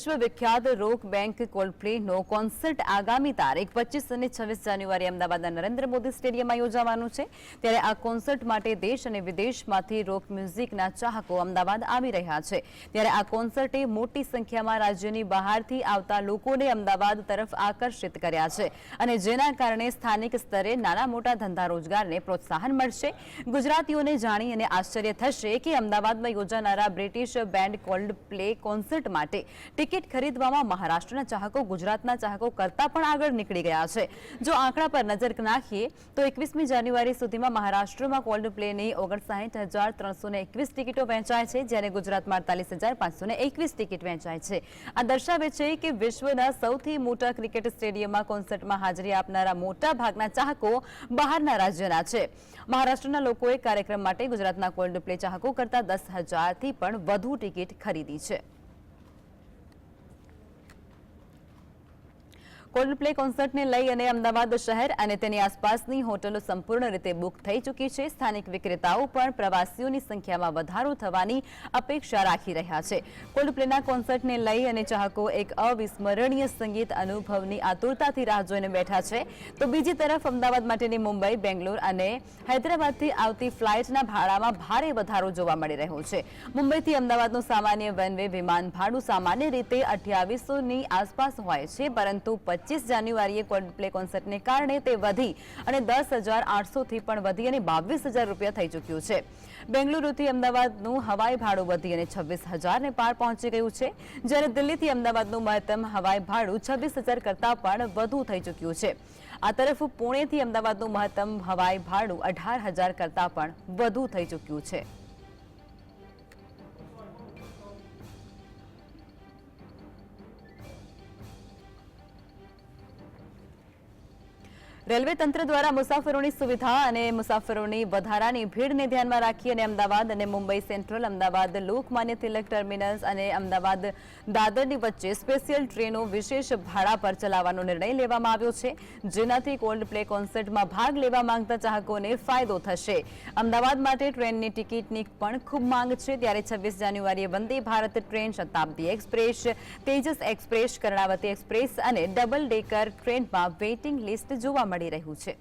વિશ્વવિખ્યાત રોક bank કોલ્ડપ્લેનો concert આગામી તારીખ 25 અને 26 જાન્યુઆરી અમદાવાદના નરેન્દ્ર મોદી સ્ટેડિયમમાં યોજાવાનું છે। ત્યારે આ કોન્સર્ટ માટે દેશ અને વિદેશમાંથી રોક મ્યુઝિકના ચાહકો અમદાવાદ આવી રહ્યા છે। ત્યારે આ કોન્સર્ટે મોટી સંખ્યામાં રાજ્યની બહારથી આવતા લોકોને અમદાવાદ તરફ આકર્ષિત કર્યા છે અને જેના કારણે સ્થાનિક સ્તરે નાના મોટા ધંધા રોજગારને પ્રોત્સાહન મળશે। ગુજરાતીઓને જાણી અને આશ્ચર્ય થશે કે અમદાવાદમાં યોજાનારા બ્રિટિશ બેન્ડ કોલ્ડપ્લે કોન્સર્ટ માટે ટિકિટ ખરીદવામાં મહારાષ્ટ્રના ચાહકો ગુજરાતના ચાહકો કરતાં પણ આગળ નીકળી ગયા છે। જો આંકડા પર નજર નાખીએ તો 21મી જાન્યુઆરી સુધીમાં મહારાષ્ટ્રમાં કોલ્ડપ્લેની 59,321 ટિકિટો વેચાઈ છે, જ્યારે ગુજરાતમાં 48,521 ટિકિટ વેચાઈ છે। આ દર્શાવે છે કે વિશ્વના સૌથી મોટા ક્રિકેટ સ્ટેડિયમમાં કોન્સર્ટમાં હાજરી આપનારા મોટા ભાગના ચાહકો બહારના રાજ્યના છે। મહારાષ્ટ્રના લોકોએ કાર્યક્રમ માટે ગુજરાતના કોલ્ડપ્લે ચાહકો કરતાં 10,000થી પણ વધુ ટિકિટ ખરીદી છે। કોલ્ડપ્લે કોન્સર્ટને લઈ અને અમદાવાદ શહેર અને તેની આસપાસની હોટલો સંપૂર્ણ રીતે બુક થઈ ચૂકી છે। સ્થાનિક વિક્રેતાઓ પણ પ્રવાસીઓની સંખ્યામાં વધારો થવાની અપેક્ષા રાખી રહ્યા છે। કોલ્ડપ્લેના કોન્સર્ટને લઈ અને ચાહકો એક અવિસ્મરણીય સંગીત અનુભવની આતુરતાથી રાહ જોઈને બેઠા છે, તો બીજી તરફ અમદાવાદ માટેની મુંબઈ, બેંગ્લોર અને હૈદરાબાદથી આવતી ફ્લાઇટના ભાડામાં ભારે વધારો જોવા મળી રહ્યો છે। મુંબઈથી અમદાવાદનું સામાન્ય વન વે વિમાન ભાડું સામાન્ય રીતે 2800ની આસપાસ હોય છે, પરંતુ 25 જાન્યુઆરીએ કોલ્ડપ્લે કોન્સર્ટને કારણે તે વધી અને 10,800થી પણ વધી અને 22,000 રૂપિયા થઈ ચૂક્યું છે। બેંગલુરુથી અમદાવાદનું હવાઈ ભાડું વધી અને 26,000ને પાર પહોંચી ગયું છે, જ્યારે દિલ્હીથી અમદાવાદનું મહત્તમ હવાઈ ભાડું 26,000 કરતાં પણ વધુ થઈ ચૂક્યું છે। આ તરફ પુણેથી અમદાવાદનું મહત્તમ હવાઈ ભાડું 18,000 કરતાં પણ વધુ થઈ ચૂક્યું છે। રેલવે તંત્ર દ્વારા મુસાફરોની સુવિધા અને મુસાફરોની વધારાની ભીડને ધ્યાનમાં રાખી અને અમદાવાદ અને મુંબઈ સેન્ટ્રલ, અમદાવાદ લોકમાન્ય તિલક ટર્મિનસ અને અમદાવાદ દાદરની વચ્ચે સ્પેશિયલ ટ્રેનો વિશેષ ભાડા પર ચલાવવાનો નિર્ણય લેવામાં આવ્યો છે, જેનાથી કોલ્ડપ્લે કોન્સર્ટમાં ભાગ લેવા માંગતા ચાહકોને ફાયદો થશે। અમદાવાદ માટે ટ્રેનની ટિકિટની પણ ખૂબ માંગ છે, ત્યારે 26 જાન્યુઆરીએ Vande Bharat train, Shatabdi express, Tejas express, Karnavati express અને ડબલ ડેકર ટ્રેનમાં વેઇટિંગ લિસ્ટ જોવા મળી રહ્યું છે।